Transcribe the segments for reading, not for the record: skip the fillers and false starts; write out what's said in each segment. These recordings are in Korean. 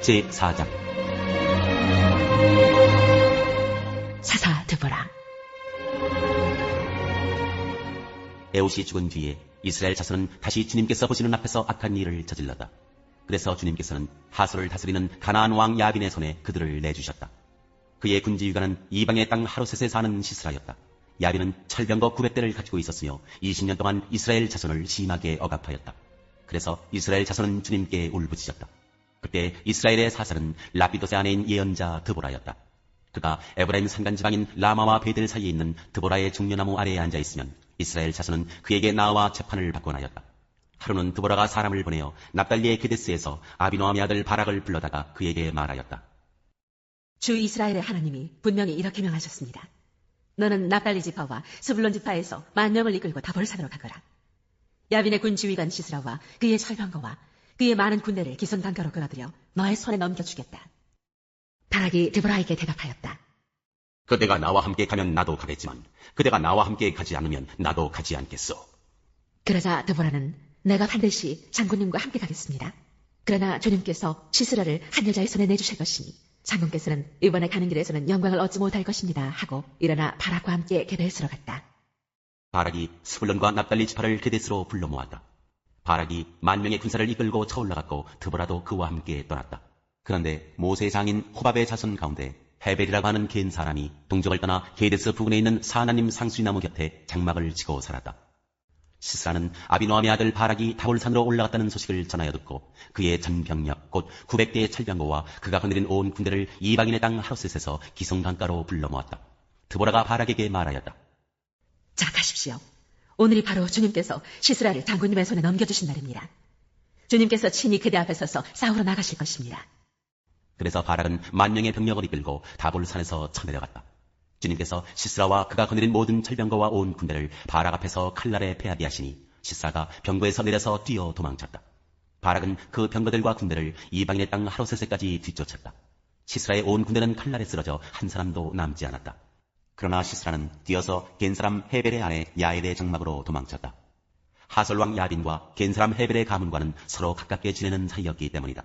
제4장 사사 드보라. 에봇이 죽은 뒤에 이스라엘 자손은 다시 주님께서 보시는 앞에서 악한 일을 저질렀다. 그래서 주님께서는 하솔을 다스리는 가나안 왕 야빈의 손에 그들을 내주셨다. 그의 군지휘관은 이방의 땅 하로셋에 사는 시스라였다. 야빈은 철병거 900대를 가지고 있었으며 20년 동안 이스라엘 자손을 심하게 억압하였다. 그래서 이스라엘 자손은 주님께 울부짖었다. 그때 이스라엘의 사살은 라피도세 아내인 예언자 드보라였다. 그가 에브라임 산간지방인 라마와 베델 사이에 있는 드보라의 중려나무 아래에 앉아있으면 이스라엘 자손은 그에게 나와 재판을 받곤 하였다. 하루는 드보라가 사람을 보내어 납달리의 게데스에서 아비노함의 아들 바락을 불러다가 그에게 말하였다. 주 이스라엘의 하나님이 분명히 이렇게 명하셨습니다. 너는 납달리 지파와 스불론 지파에서 10,000명을 이끌고 다볼산으로 가거라. 야빈의 군 지휘관 시스라와 그의 철병거와 그의 많은 군대를 기손단가로 끌어들여 너의 손에 넘겨주겠다. 바락이 드보라에게 대답하였다. 그대가 나와 함께 가면 나도 가겠지만 그대가 나와 함께 가지 않으면 나도 가지 않겠소. 그러자 드보라는 내가 반드시 장군님과 함께 가겠습니다. 그러나 주님께서 시스라를 한 여자의 손에 내주실 것이니 장군께서는 이번에 가는 길에서는 영광을 얻지 못할 것입니다 하고 일어나 바락과 함께 게데스로 갔다. 바락이 스불론과 납달리 지파를 게데스로 불러 모았다. 바락이 10,000명의 군사를 이끌고 쳐올라갔고 드보라도 그와 함께 떠났다. 그런데 모세의 장인 호밥의 자손 가운데 헤벨이라고 하는 겐 사람이 동족을 떠나 게데스 부근에 있는 사나님 상수리나무 곁에 장막을 치고 살았다. 시스라는 아비노함의 아들 바락이 다볼산으로 올라갔다는 소식을 전하여 듣고 그의 전병력 곧 900대의 철병거와 그가 거느린 온 군대를 이방인의 땅 하로셋에서 기송강가로 불러 모았다. 드보라가 바락에게 말하였다. 자, 가십시오. 오늘이 바로 주님께서 시스라를 장군님의 손에 넘겨주신 날입니다. 주님께서 친히 그대 앞에 서서 싸우러 나가실 것입니다. 그래서 바락은 10,000명의 병력을 이끌고 다볼산에서 쳐내려갔다. 주님께서 시스라와 그가 거느린 모든 철병거와 온 군대를 바락 앞에서 칼날에 패하게 하시니 시스라가 병거에서 내려서 뛰어 도망쳤다. 바락은 그 병거들과 군대를 이방인의 땅 하로셋에까지 뒤쫓았다. 시스라의 온 군대는 칼날에 쓰러져 한 사람도 남지 않았다. 그러나 시스라는 뛰어서 겐사람 헤벨의 아내 야엘의 장막으로 도망쳤다. 하솔왕 야빈과 겐사람 헤벨의 가문과는 서로 가깝게 지내는 사이였기 때문이다.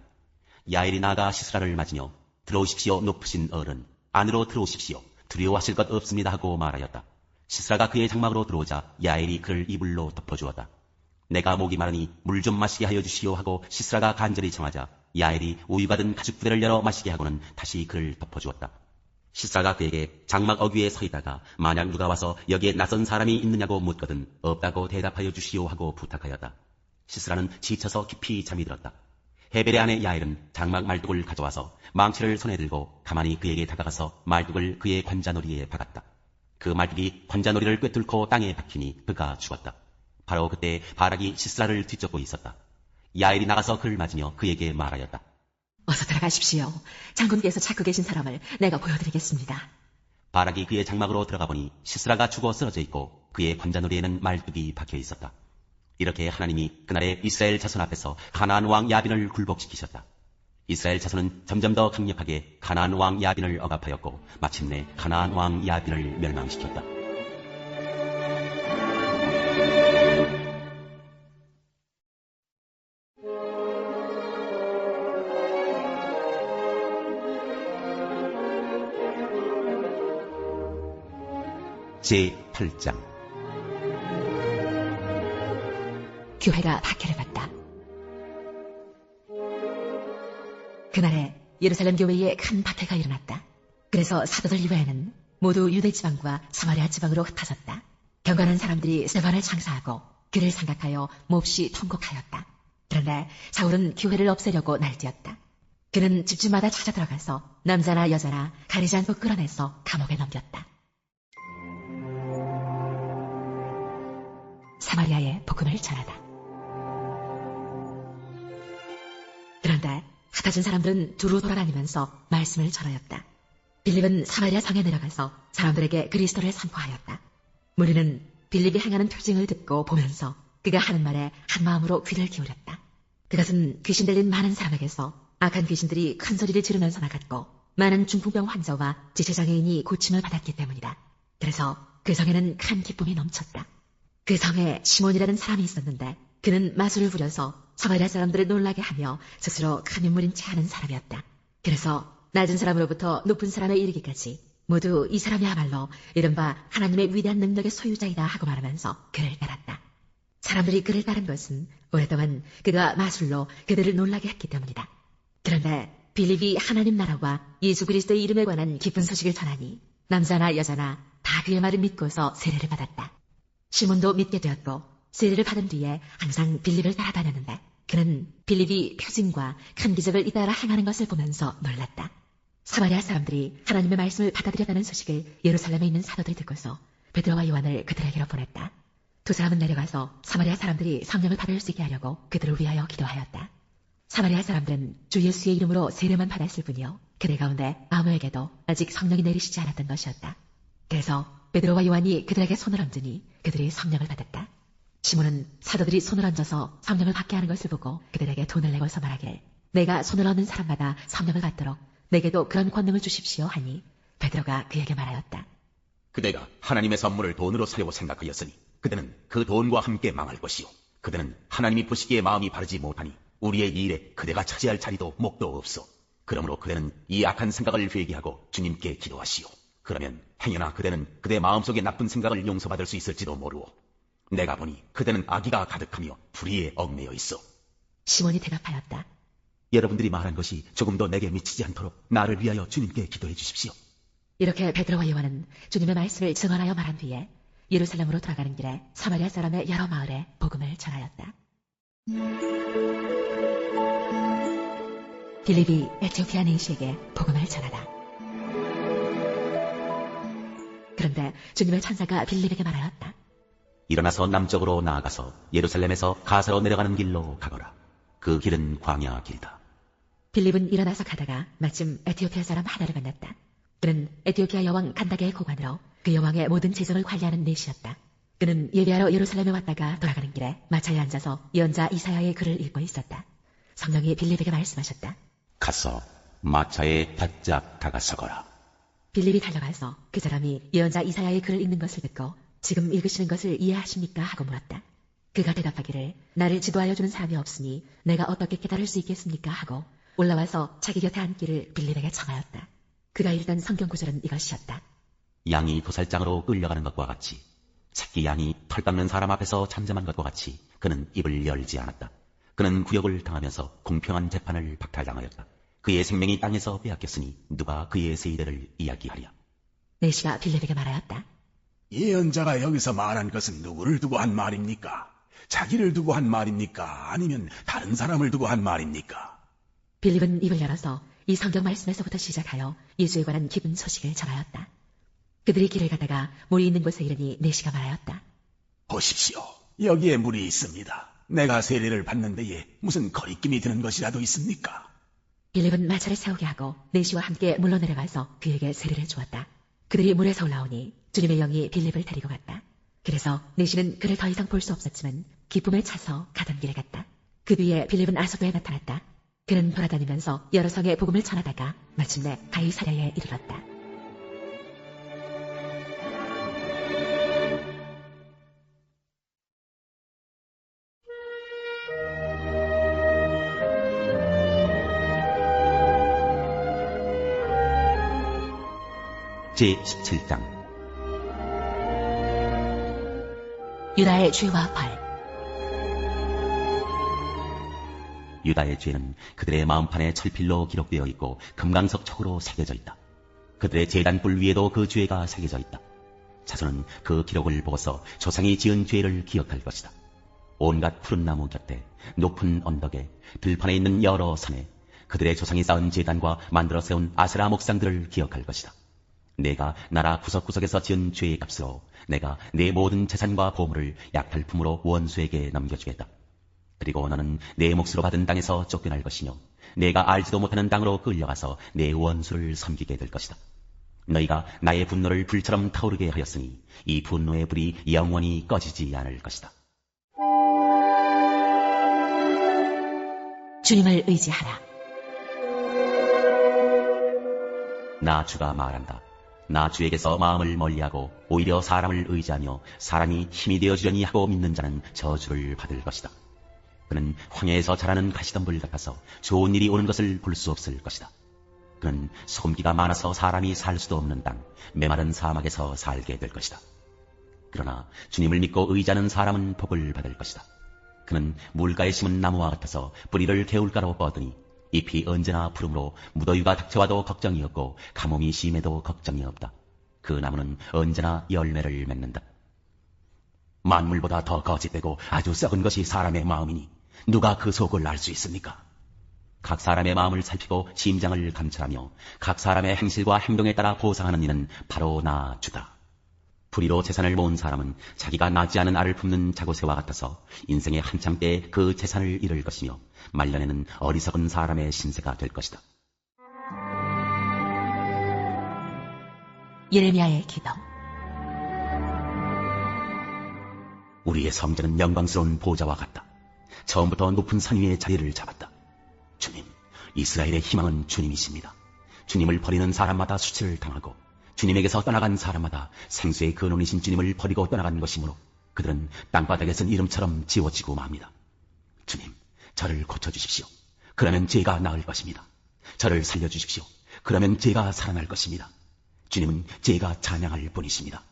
야엘이 나아가 시스라를 맞으며 들어오십시오 높으신 어른, 안으로 들어오십시오. 두려워하실 것 없습니다 하고 말하였다. 시스라가 그의 장막으로 들어오자 야엘이 그를 이불로 덮어주었다. 내가 목이 마르니 물 좀 마시게 하여 주시오 하고 시스라가 간절히 청하자 야엘이 우유가 든 가죽 부대를 열어 마시게 하고는 다시 그를 덮어주었다. 시스라가 그에게 장막 어귀에 서 있다가 만약 누가 와서 여기에 낯선 사람이 있느냐고 묻거든 없다고 대답하여 주시오 하고 부탁하였다. 시스라는 지쳐서 깊이 잠이 들었다. 헤벨의 아내 야엘은 장막 말뚝을 가져와서 망치를 손에 들고 가만히 그에게 다가가서 말뚝을 그의 관자놀이에 박았다. 그 말뚝이 관자놀이를 꿰뚫고 땅에 박히니 그가 죽었다. 바로 그때 바락이 시스라를 뒤쫓고 있었다. 야엘이 나가서 그를 맞으며 그에게 말하였다. 어서 들어가십시오. 장군께서 찾고 계신 사람을 내가 보여드리겠습니다. 바락이 그의 장막으로 들어가 보니 시스라가 죽어 쓰러져 있고 그의 관자놀이에는 말뚝이 박혀 있었다. 이렇게 하나님이 그날의 이스라엘 자손 앞에서 가나안 왕 야빈을 굴복시키셨다. 이스라엘 자손은 점점 더 강력하게 가나안 왕 야빈을 억압하였고 마침내 가나안 왕 야빈을 멸망시켰다. 제8장 교회가 박해를 받다. 그날에 예루살렘 교회에 큰 박해가 일어났다. 그래서 사도들 이외에는 모두 유대 지방과 사마리아 지방으로 흩어졌다. 경건한 사람들이 스데반을 창사하고 그를 생각하여 몹시 통곡하였다. 그런데 사울은 교회를 없애려고 날뛰었다. 그는 집집마다 찾아 들어가서 남자나 여자나 가리지 않고 끌어내서 감옥에 넘겼다. 사마리아의 복음을 전하다. 그런데 흩어진 사람들은 두루 돌아다니면서 말씀을 전하였다. 빌립은 사마리아 성에 내려가서 사람들에게 그리스도를 선포하였다. 무리는 빌립이 행하는 표징을 듣고 보면서 그가 하는 말에 한 마음으로 귀를 기울였다. 그것은 귀신 들린 많은 사람에게서 악한 귀신들이 큰 소리를 지르면서 나갔고 많은 중풍병 환자와 지체장애인이 고침을 받았기 때문이다. 그래서 그 성에는 큰 기쁨이 넘쳤다. 그 성에 시몬이라는 사람이 있었는데 그는 마술을 부려서 사마리아 사람들을 놀라게 하며 스스로 큰 인물인 체 하는 사람이었다. 그래서 낮은 사람으로부터 높은 사람에 이르기까지 모두 이 사람이야말로 이른바 하나님의 위대한 능력의 소유자이다 하고 말하면서 그를 따랐다. 사람들이 그를 따른 것은 오랫동안 그가 마술로 그들을 놀라게 했기 때문이다. 그런데 빌립이 하나님 나라와 예수 그리스도의 이름에 관한 기쁜 소식을 전하니 남자나 여자나 다 그의 말을 믿고서 세례를 받았다. 시몬도 믿게 되었고 세례를 받은 뒤에 항상 빌립을 따라다녔는데 그는 빌립이 표징과 큰 기적을 잇따라 행하는 것을 보면서 놀랐다. 사마리아 사람들이 하나님의 말씀을 받아들였다는 소식을 예루살렘에 있는 사도들이 듣고서 베드로와 요한을 그들에게로 보냈다. 두 사람은 내려가서 사마리아 사람들이 성령을 받을 수 있게 하려고 그들을 위하여 기도하였다. 사마리아 사람들은 주 예수의 이름으로 세례만 받았을 뿐이요 그들 가운데 아무에게도 아직 성령이 내리시지 않았던 것이었다. 그래서 베드로와 요한이 그들에게 손을 얹으니 그들이 성령을 받았다. 시몬은 사도들이 손을 얹어서 성령을 받게 하는 것을 보고 그들에게 돈을 내고서 말하길 내가 손을 얹는 사람마다 성령을 받도록 내게도 그런 권능을 주십시오 하니 베드로가 그에게 말하였다. 그대가 하나님의 선물을 돈으로 사려고 생각하였으니 그대는 그 돈과 함께 망할 것이요 그대는 하나님이 보시기에 마음이 바르지 못하니 우리의 이 일에 그대가 차지할 자리도 목도 없어. 그러므로 그대는 이 악한 생각을 회개하고 주님께 기도하시오. 그러면 행여나 그대는 그대 마음속에 나쁜 생각을 용서받을 수 있을지도 모르오. 내가 보니 그대는 악의가 가득하며 불의에 얽매여 있어. 시몬이 대답하였다. 여러분들이 말한 것이 조금도 내게 미치지 않도록 나를 위하여 주님께 기도해 주십시오. 이렇게 베드로와 요한은 주님의 말씀을 증언하여 말한 뒤에 예루살렘으로 돌아가는 길에 사마리아 사람의 여러 마을에 복음을 전하였다. 빌립이 에티오피아 내시에게 복음을 전하다. 그런데 주님의 천사가 빌립에게 말하였다. 일어나서 남쪽으로 나아가서 예루살렘에서 가사로 내려가는 길로 가거라. 그 길은 광야 길이다. 빌립은 일어나서 가다가 마침 에티오피아 사람 하나를 만났다. 그는 에티오피아 여왕 간다게의 고관으로 그 여왕의 모든 재정을 관리하는 내시였다. 그는 예배하러 예루살렘에 왔다가 돌아가는 길에 마차에 앉아서 예언자 이사야의 글을 읽고 있었다. 성령이 빌립에게 말씀하셨다. 가서 마차에 바짝 다가서거라. 빌립이 달려가서 그 사람이 예언자 이사야의 글을 읽는 것을 듣고 지금 읽으시는 것을 이해하십니까? 하고 물었다. 그가 대답하기를 나를 지도하여 주는 사람이 없으니 내가 어떻게 깨달을 수 있겠습니까? 하고 올라와서 자기 곁에 앉기를 빌립에게 청하였다. 그가 읽던 성경 구절은 이것이었다. 양이 도살장으로 끌려가는 것과 같이 새끼 양이 털 깎는 사람 앞에서 잠잠한 것과 같이 그는 입을 열지 않았다. 그는 구역을 당하면서 공평한 재판을 박탈당하였다. 그의 생명이 땅에서 빼앗겼으니 누가 그의 세대를 이야기하랴. 내시가 빌립에게 말하였다. 예언자가 여기서 말한 것은 누구를 두고 한 말입니까? 자기를 두고 한 말입니까? 아니면 다른 사람을 두고 한 말입니까? 빌립은 입을 열어서 이 성경 말씀에서부터 시작하여 예수에 관한 기쁜 소식을 전하였다. 그들이 길을 가다가 물이 있는 곳에 이르니 내시가 말하였다. 보십시오. 여기에 물이 있습니다. 내가 세례를 받는 데에 무슨 거리낌이 드는 것이라도 있습니까? 빌립은 마차를 세우게 하고 내시와 함께 물로 내려가서 그에게 세례를 주었다. 그들이 물에서 올라오니 주님의 영이 빌립을 데리고 갔다. 그래서 내시는 그를 더 이상 볼 수 없었지만 기쁨에 차서 가던 길에 갔다. 그 뒤에 빌립은 아소도에 나타났다. 그는 돌아다니면서 여러 성에 복음을 전하다가 마침내 가이사랴에 이르렀다. 제17장 유다의 죄와 벌. 유다의 죄는 그들의 마음판에 철필로 기록되어 있고 금강석 촉으로 새겨져 있다. 그들의 제단불 위에도 그 죄가 새겨져 있다. 자손은 그 기록을 보고서 조상이 지은 죄를 기억할 것이다. 온갖 푸른 나무 곁에 높은 언덕에 들판에 있는 여러 산에 그들의 조상이 쌓은 제단과 만들어 세운 아세라 목상들을 기억할 것이다. 내가 나라 구석구석에서 지은 죄의 값으로 내가 내 모든 재산과 보물을 약탈품으로 원수에게 넘겨주겠다. 그리고 너는 내 몫으로 받은 땅에서 쫓겨날 것이며 내가 알지도 못하는 땅으로 끌려가서 내 원수를 섬기게 될 것이다. 너희가 나의 분노를 불처럼 타오르게 하였으니 이 분노의 불이 영원히 꺼지지 않을 것이다. 주님을 의지하라. 나 주가 말한다. 나 주에게서 마음을 멀리하고 오히려 사람을 의지하며 사람이 힘이 되어주려니 하고 믿는 자는 저주를 받을 것이다. 그는 황야에서 자라는 가시덤불 같아서 좋은 일이 오는 것을 볼 수 없을 것이다. 그는 소금기가 많아서 사람이 살 수도 없는 땅, 메마른 사막에서 살게 될 것이다. 그러나 주님을 믿고 의지하는 사람은 복을 받을 것이다. 그는 물가에 심은 나무와 같아서 뿌리를 개울가로 뻗으니 잎이 언제나 푸르므로 무더위가 닥쳐와도 걱정이 없고 가뭄이 심해도 걱정이 없다. 그 나무는 언제나 열매를 맺는다. 만물보다 더 거짓되고 아주 썩은 것이 사람의 마음이니 누가 그 속을 알 수 있습니까? 각 사람의 마음을 살피고 심장을 감찰하며 각 사람의 행실과 행동에 따라 보상하는 이는 바로 나 주다. 불의로 재산을 모은 사람은 자기가 나지 않은 알을 품는 자고새와 같아서 인생의 한참 때에 그 재산을 잃을 것이며 말년에는 어리석은 사람의 신세가 될 것이다. 예레미야의 기도. 우리의 성전은 영광스러운 보좌와 같다. 처음부터 높은 산 위에 자리를 잡았다. 주님, 이스라엘의 희망은 주님이십니다. 주님을 버리는 사람마다 수치를 당하고 주님에게서 떠나간 사람마다 생수의 근원이신 주님을 버리고 떠나간 것이므로 그들은 땅바닥에 쓴 이름처럼 지워지고 맙니다. 주님, 저를 고쳐주십시오. 그러면 죄가 나을 것입니다. 저를 살려주십시오. 그러면 죄가 살아날 것입니다. 주님은 죄가 찬양할 분이십니다.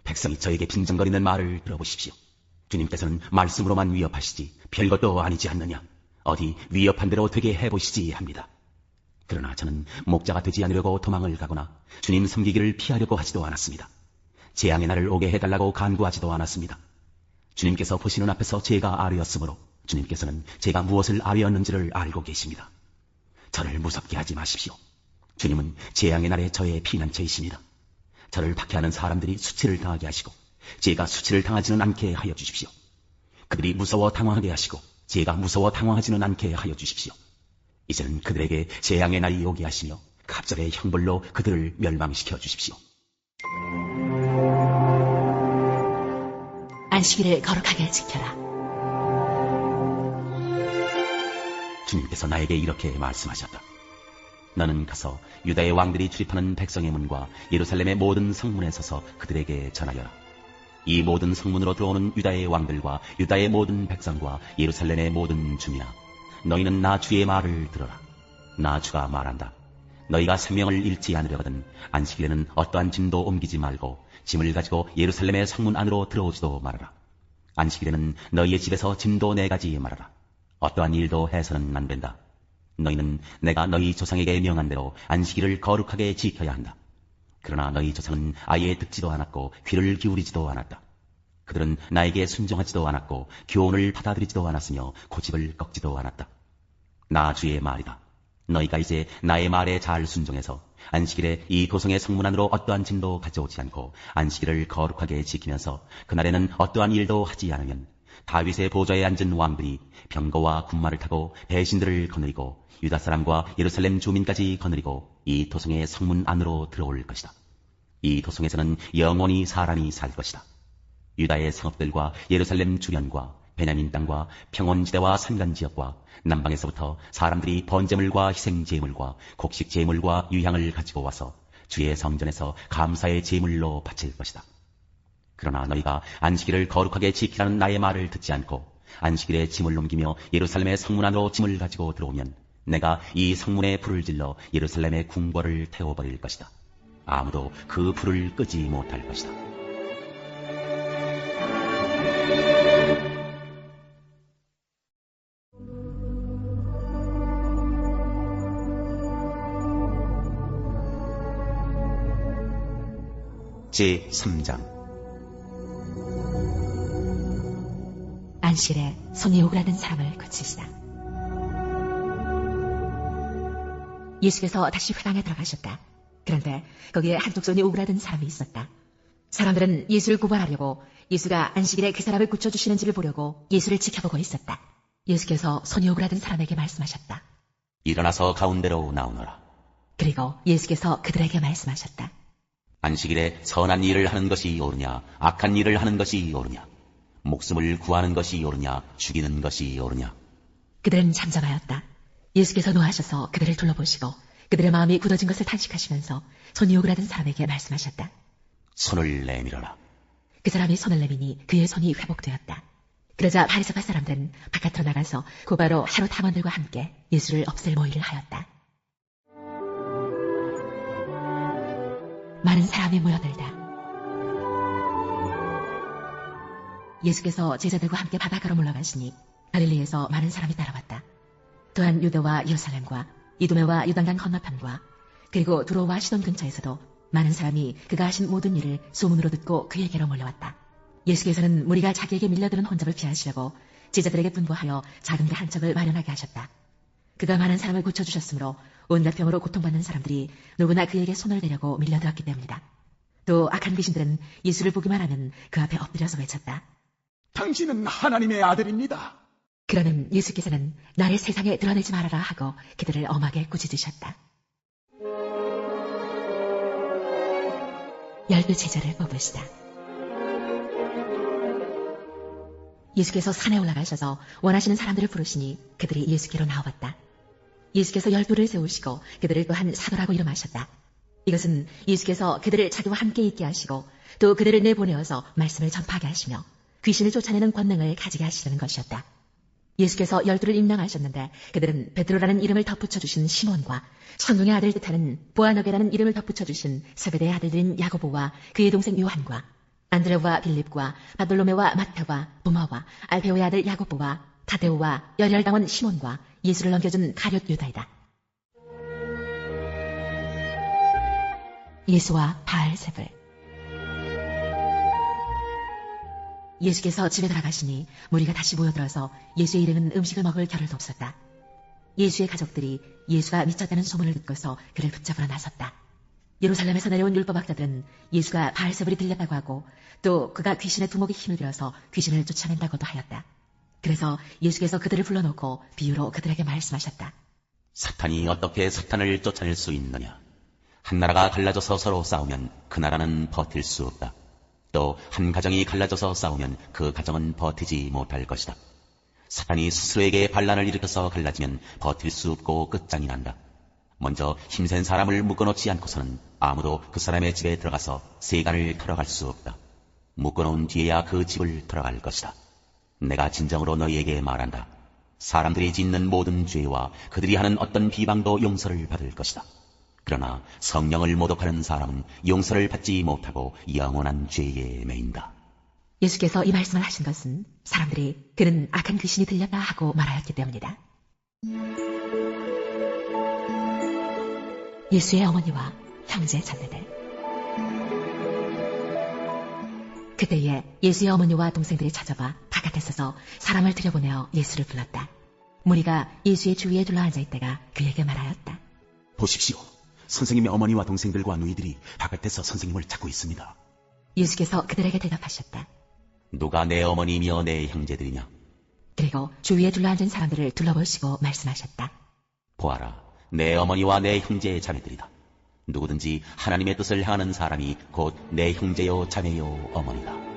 백성이 저에게 빈정거리는 말을 들어보십시오. 주님께서는 말씀으로만 위협하시지 별것도 아니지 않느냐. 어디 위협한 대로 되게 해보시지 합니다. 그러나 저는 목자가 되지 않으려고 도망을 가거나 주님 섬기기를 피하려고 하지도 않았습니다. 재앙의 날을 오게 해달라고 간구하지도 않았습니다. 주님께서 보시는 앞에서 제가 아뢰었으므로 주님께서는 제가 무엇을 아뢰었는지를 알고 계십니다. 저를 무섭게 하지 마십시오. 주님은 재앙의 날에 저의 피난처이십니다. 저를 박해하는 사람들이 수치를 당하게 하시고 제가 수치를 당하지는 않게 하여 주십시오. 그들이 무서워 당황하게 하시고 제가 무서워 당황하지는 않게 하여 주십시오. 이제는 그들에게 재앙의 날이 오게 하시며 갑절의 형벌로 그들을 멸망시켜 주십시오. 안식일을 거룩하게 지켜라. 주님께서 나에게 이렇게 말씀하셨다. 너는 가서 유다의 왕들이 출입하는 백성의 문과 예루살렘의 모든 성문에 서서 그들에게 전하여라. 이 모든 성문으로 들어오는 유다의 왕들과 유다의 모든 백성과 예루살렘의 모든 주민아, 너희는 나 주의 말을 들어라. 나 주가 말한다. 너희가 생명을 잃지 않으려거든 안식일에는 어떠한 짐도 옮기지 말고 짐을 가지고 예루살렘의 성문 안으로 들어오지도 말아라. 안식일에는 너희의 집에서 짐도 내가지 말아라. 어떠한 일도 해서는 안 된다. 너희는 내가 너희 조상에게 명한 대로 안식일을 거룩하게 지켜야 한다. 그러나 너희 조상은 아예 듣지도 않았고 귀를 기울이지도 않았다. 그들은 나에게 순종하지도 않았고 교훈을 받아들이지도 않았으며 고집을 꺾지도 않았다. 나 주의 말이다. 너희가 이제 나의 말에 잘 순종해서 안식일에 이 도성의 성문 안으로 어떠한 짐도 가져오지 않고 안식일을 거룩하게 지키면서 그날에는 어떠한 일도 하지 않으면 다윗의 보좌에 앉은 왕들이 병거와 군마를 타고 배신들을 거느리고 유다 사람과 예루살렘 주민까지 거느리고 이 도성의 성문 안으로 들어올 것이다. 이 도성에서는 영원히 사람이 살 것이다. 유다의 성읍들과 예루살렘 주변과 베냐민 땅과 평원지대와 산간지역과 남방에서부터 사람들이 번제물과 희생제물과 곡식제물과 유향을 가지고 와서 주의 성전에서 감사의 제물로 바칠 것이다. 그러나 너희가 안식일을 거룩하게 지키라는 나의 말을 듣지 않고 안식일에 짐을 옮기며 예루살렘의 성문 안으로 짐을 가지고 들어오면 내가 이 성문에 불을 질러 예루살렘의 궁궐을 태워버릴 것이다. 아무도 그 불을 끄지 못할 것이다. 제3장. 안식일에 손이 오그라든 사람을 고치시다. 예수께서 다시 회당에 들어가셨다. 그런데 거기에 한쪽 손이 오그라든 사람이 있었다. 사람들은 예수를 고발하려고 예수가 안식일에 그 사람을 고쳐주시는지를 보려고 예수를 지켜보고 있었다. 예수께서 손이 오그라든 사람에게 말씀하셨다. 일어나서 가운데로 나오너라. 그리고 예수께서 그들에게 말씀하셨다. 안식일에 선한 일을 하는 것이 옳으냐 악한 일을 하는 것이 옳으냐, 목숨을 구하는 것이 옳으냐 죽이는 것이 옳으냐. 그들은 잠잠하였다. 예수께서 노하셔서 그들을 둘러보시고 그들의 마음이 굳어진 것을 탄식하시면서 손이 오그라든 사람에게 말씀하셨다. 손을 내밀어라. 그 사람이 손을 내미니 그의 손이 회복되었다. 그러자 바리새파 사람들은 바깥으로 나가서 곧바로 하루 당원들과 함께 예수를 없앨 모의를 하였다. 많은 사람이 모여들다. 예수께서 제자들과 함께 바닷가로 물러가시니 갈릴리에서 많은 사람이 따라왔다. 또한 유대와 예루살렘과 이두메와 요단강 건너편과 그리고 두로와 시돈 근처에서도 많은 사람이 그가 하신 모든 일을 소문으로 듣고 그에게로 몰려왔다. 예수께서는 무리가 자기에게 밀려드는 혼잡을 피하시려고 제자들에게 분부하여 작은 배 한 척을 마련하게 하셨다. 그가 많은 사람을 고쳐주셨으므로 온갖 병으로 고통받는 사람들이 누구나 그에게 손을 대려고 밀려들었기 때문이다. 또 악한 귀신들은 예수를 보기만 하면 그 앞에 엎드려서 외쳤다. 당신은 하나님의 아들입니다. 그러는 예수께서는 나를 세상에 드러내지 말아라 하고 그들을 엄하게 꾸짖으셨다. 12 제자를 뽑으시다. 예수께서 산에 올라가셔서 원하시는 사람들을 부르시니 그들이 예수께로 나왔다. 예수께서 12를 세우시고 그들을 또한 사도라고 이름하셨다. 이것은 예수께서 그들을 자기와 함께 있게 하시고 또 그들을 내보내어서 말씀을 전파하게 하시며 귀신을 쫓아내는 권능을 가지게 하시려는 것이었다. 예수께서 12를 임명하셨는데 그들은 베드로라는 이름을 덧붙여주신 시몬과 천둥의 아들 뜻하는 보아너게라는 이름을 덧붙여주신 세베대의 아들들인 야고보와 그의 동생 요한과 안드레와 빌립과 바돌로메와 마타와 도마와 알페오의 아들 야고보와 타데오와 열혈당원 시몬과 예수를 넘겨준 가룟 유다이다. 예수와 바알세불. 예수께서 집에 들어가시니 무리가 다시 모여들어서 예수의 일행은 음식을 먹을 겨를도 없었다. 예수의 가족들이 예수가 미쳤다는 소문을 듣고서 그를 붙잡으러 나섰다. 예루살렘에서 내려온 율법학자들은 예수가 바알세불이 들렸다고 하고 또 그가 귀신의 두목에 힘을 들여서 귀신을 쫓아낸다고도 하였다. 그래서 예수께서 그들을 불러놓고 비유로 그들에게 말씀하셨다. 사탄이 어떻게 사탄을 쫓아낼 수 있느냐? 한 나라가 갈라져서 서로 싸우면 그 나라는 버틸 수 없다. 또 한 가정이 갈라져서 싸우면 그 가정은 버티지 못할 것이다. 사탄이 스스로에게 반란을 일으켜서 갈라지면 버틸 수 없고 끝장이 난다. 먼저 힘센 사람을 묶어놓지 않고서는 아무도 그 사람의 집에 들어가서 세간을 털어갈 수 없다. 묶어놓은 뒤에야 그 집을 털어갈 것이다. 내가 진정으로 너희에게 말한다. 사람들이 짓는 모든 죄와 그들이 하는 어떤 비방도 용서를 받을 것이다. 그러나 성령을 모독하는 사람은 용서를 받지 못하고 영원한 죄에 매인다. 예수께서 이 말씀을 하신 것은 사람들이 그는 악한 귀신이 들렸다 하고 말하였기 때문이다. 예수의 어머니와 형제 자매들. 그때에 예수의 어머니와 동생들이 찾아와 바깥에 서서 사람을 들여보내어 예수를 불렀다. 무리가 예수의 주위에 둘러앉아 있다가 그에게 말하였다. 보십시오. 선생님의 어머니와 동생들과 누이들이 바깥에서 선생님을 찾고 있습니다. 예수께서 그들에게 대답하셨다. 누가 내 어머니며 내 형제들이냐? 그리고 주위에 둘러앉은 사람들을 둘러보시고 말씀하셨다. 보아라, 내 어머니와 내 형제 자매들이다. 누구든지 하나님의 뜻을 향하는 사람이 곧 내 형제요 자매요 어머니다.